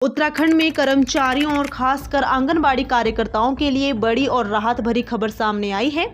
उत्तराखंड में कर्मचारियों और खासकर आंगनबाड़ी कार्यकर्ताओं के लिए बड़ी और राहत भरी खबर सामने आई है।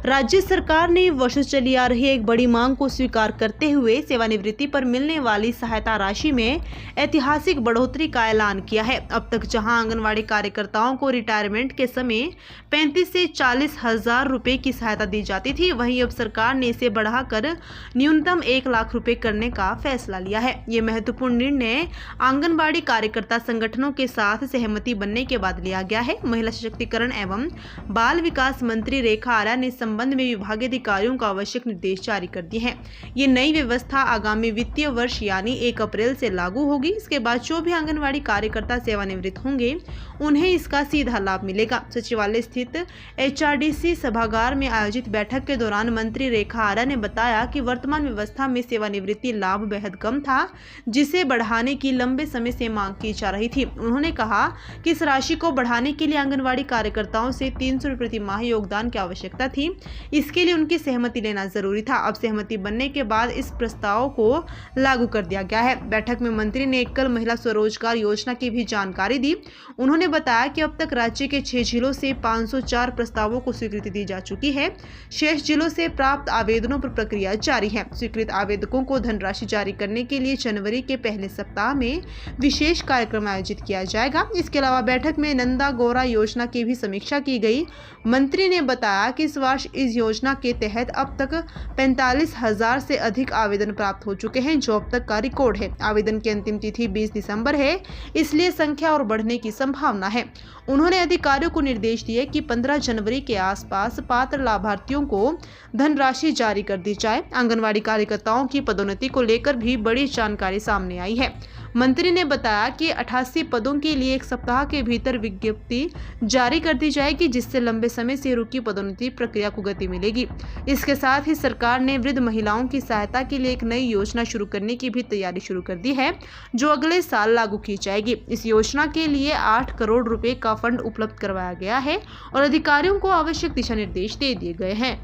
राज्य सरकार ने वर्षों चली आ रही एक बड़ी मांग को स्वीकार करते हुए सेवानिवृत्ति पर मिलने वाली सहायता राशि में ऐतिहासिक बढ़ोतरी का ऐलान किया है। अब तक जहां आंगनबाड़ी कार्यकर्ताओं को रिटायरमेंट के समय 35 से 40 हजार रुपए की सहायता दी जाती थी, वहीं अब सरकार ने इसे बढ़ाकर न्यूनतम 1 लाख रुपए करने का फैसला लिया है। ये महत्वपूर्ण निर्णय आंगनबाड़ी कार्यकर्ता संगठनों के साथ सहमति बनने के बाद लिया गया है। महिला सशक्तिकरण एवं बाल विकास मंत्री रेखा आर्या ने इस संबंध में विभागीय अधिकारियों को आवश्यक निर्देश जारी कर दिए हैं। ये नई व्यवस्था आगामी वित्तीय वर्ष यानी 1 अप्रैल से लागू होगी। इसके बाद जो भी आंगनबाड़ी कार्यकर्ता सेवानिवृत्त होंगे उन्हें इसका सीधा लाभ मिलेगा। सचिवालय स्थित HRDC सभागार में आयोजित बैठक के दौरान मंत्री रेखा आर्या ने बताया कि वर्तमान व्यवस्था में सेवानिवृत्ति लाभ बेहद कम था, जिसे बढ़ाने की लंबे समय से मांग की जा रही थी। उन्होंने कहा कि इस राशि को बढ़ाने के लिए आंगनबाड़ी कार्यकर्ताओं से 300 रुपये प्रति माह योगदान की आवश्यकता थी। इसके लिए उनकी सहमति लेना जरूरी था। अब सहमति बनने के बाद इस प्रस्ताव को लागू कर दिया गया है। बैठक में मंत्री ने एकल महिला स्वरोजगार योजना की भी जानकारी दी। उन्होंने बताया कि अब तक राज्य के 6 जिलों से 504 प्रस्तावों को स्वीकृति दी जा चुकी है। शेष जिलों से प्राप्त आवेदनों पर प्रक्रिया जारी है। स्वीकृत आवेदकों को धनराशि जारी करने के लिए जनवरी के पहले सप्ताह में विशेष कार्यक्रम आयोजित किया जाएगा। इसके अलावा बैठक में नंदा गौरा योजना की भी समीक्षा की गई। मंत्री ने बताया कि इस वर्ष इस योजना के तहत अब तक 45,000 से अधिक आवेदन प्राप्त हो चुके हैं, जो अब तक का रिकॉर्ड है। आवेदन की अंतिम तिथि 20 दिसंबर है, इसलिए संख्या और बढ़ने की संभावना है। उन्होंने अधिकारियों को निर्देश दिए कि 15 जनवरी के आसपास पात्र लाभार्थियों को धनराशि जारी कर दी जाए। आंगनबाड़ी कार्यकर्ताओं की पदोन्नति को लेकर भी बड़ी जानकारी सामने आई है। मंत्री ने बताया कि 88 पदों के लिए 1 सप्ताह के भीतर विज्ञप्ति जारी कर दी जाएगी, जिससे लंबे समय से रुकी पदोन्नति प्रक्रिया को गति मिलेगी। इसके साथ ही सरकार ने वृद्ध महिलाओं की सहायता के लिए एक नई योजना शुरू करने की भी तैयारी शुरू कर दी है, जो अगले साल लागू की जाएगी। इस योजना के लिए 8 करोड़ रुपए का फंड उपलब्ध करवाया गया है और अधिकारियों को आवश्यक दिशा निर्देश दे दिए गए हैं।